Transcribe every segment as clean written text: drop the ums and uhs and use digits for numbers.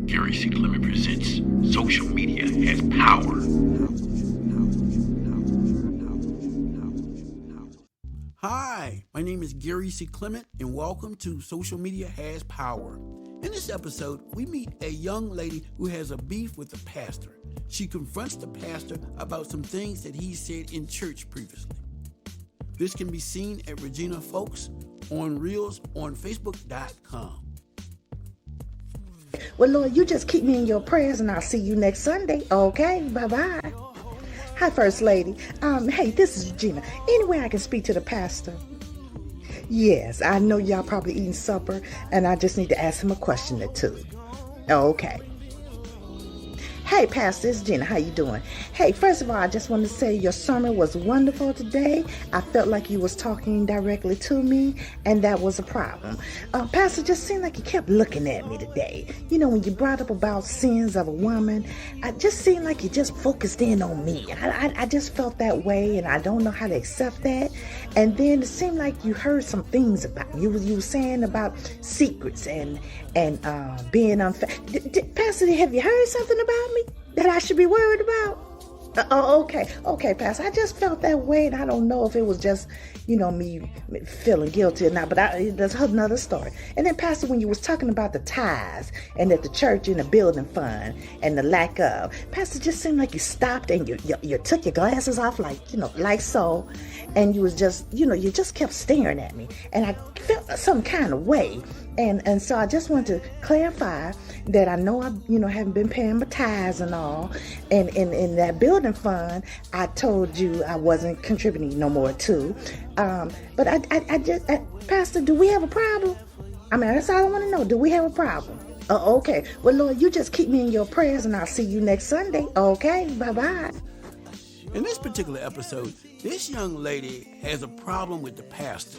Gary C.Clement presents Social Media Has Power. Hi, my name is Gary C.Clement, and welcome to Social Media Has Power. In this episode, we meet a young lady who has a beef with the pastor. She confronts the pastor about some things that he said in church previously. This can be seen at Regina Folks on Reels on Facebook.com. Well, Lord, you just keep me in your prayers and I'll see you next Sunday. Okay, bye-bye. Hi, First Lady. Hey, this is Regina. Any way I can speak to the pastor? Yes, I know y'all probably eating supper and I just need to ask him a question or two. Okay. Hey, Pastor, it's Gina. How you doing? Hey, first of all, I just wanted to say your sermon was wonderful today. I felt like you was talking directly to me, and that was a problem. Pastor, just seemed like you kept looking at me today. You know, when you brought up about sins of a woman, I just seemed like you just focused in on me. I just felt that way, and I don't know how to accept that. And then it seemed like you heard some things about me. You were saying about secrets and being unfair. Pastor, have you heard something about me that I should be worried about? Okay, Pastor. I just felt that way, and I don't know if it was just, me feeling guilty or not, but that's another story. And then, Pastor, when you was talking about the tithes and that the church in the building fund and the lack of, Pastor, just seemed like you stopped and you took your glasses off like so, and you was just, you just kept staring at me, and I felt some kind of way. And so I just want to clarify that I know I, haven't been paying my tithes and all. And in that building fund, I told you I wasn't contributing no more to. But I just, Pastor, do we have a problem? I mean, that's all I want to know. Do we have a problem? Okay. Well, Lord, you just keep me in your prayers and I'll see you next Sunday. Okay. Bye-bye. In this particular episode, this young lady has a problem with the pastor.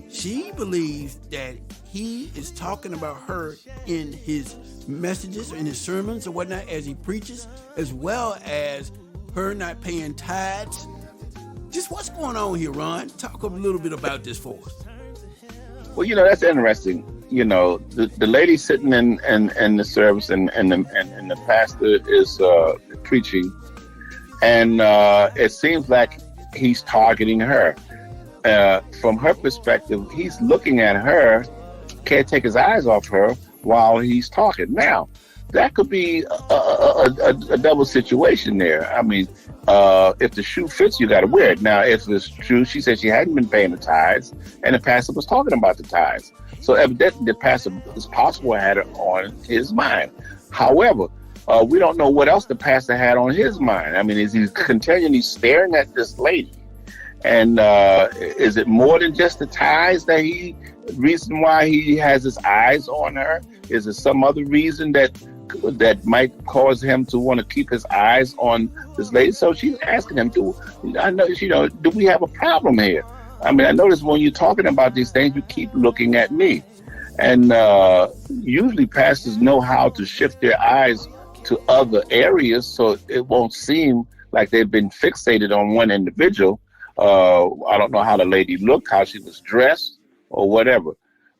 She believes that he is talking about her in his messages, in his sermons or whatnot as he preaches, as well as her not paying tithes. Just what's going on here, Ron? Talk a little bit about this for us. Well, that's interesting. The lady sitting in the service and the pastor is preaching, and it seems like he's targeting her. From her perspective, he's looking at her, can't take his eyes off her while he's talking. Now, that could be a double situation there. I mean, if the shoe fits, you got to wear it. Now, if it's true, she said she hadn't been paying the tithes, and the pastor was talking about the tithes. So evidently, the pastor, it's possible, had it on his mind. However, we don't know what else the pastor had on his mind. I mean, is he continually staring at this lady? And is it more than just the ties reason why he has his eyes on her? Is it some other reason that might cause him to want to keep his eyes on this lady? So she's asking him, do we have a problem here? I mean, I notice when you're talking about these things, you keep looking at me. And usually pastors know how to shift their eyes to other areas so it won't seem like they've been fixated on one individual. I don't know how the lady looked, how she was dressed, or whatever.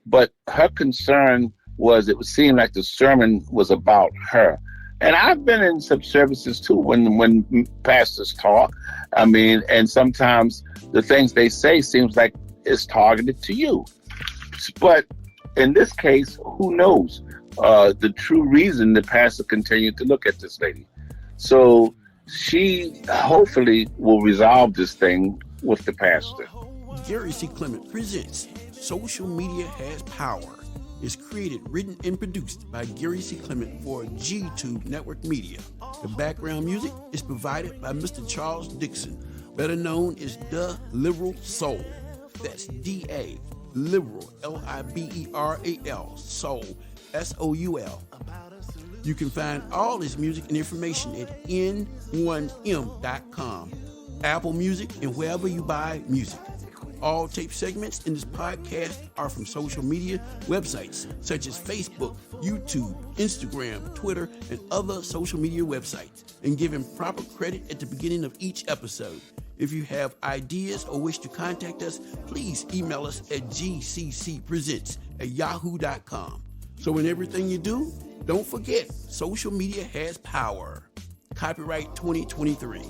But her concern was it would seem like the sermon was about her. And I've been in some services too when pastors talk. I mean, and sometimes the things they say seems like it's targeted to you. But in this case, who knows the true reason the pastor continued to look at this lady. So she hopefully will resolve this thing with the pastor. Gary C.Clement presents Social Media Has Power. It's created, written, and produced by Gary C.Clement for G-Tube Network Media. The background music is provided by Mr. Charles Dixon, better known as The Liberal Soul. That's D-A, Liberal, L-I-B-E-R-A-L, Soul, S-O-U-L. You can find all his music and information at n1m.com, Apple Music, and wherever you buy music. All tape segments in this podcast are from social media websites such as Facebook, YouTube, Instagram, Twitter, and other social media websites, and given proper credit at the beginning of each episode. If you have ideas or wish to contact us, please email us at gccpresents@yahoo.com. So in everything you do, Don't forget, social media has power. Copyright 2023.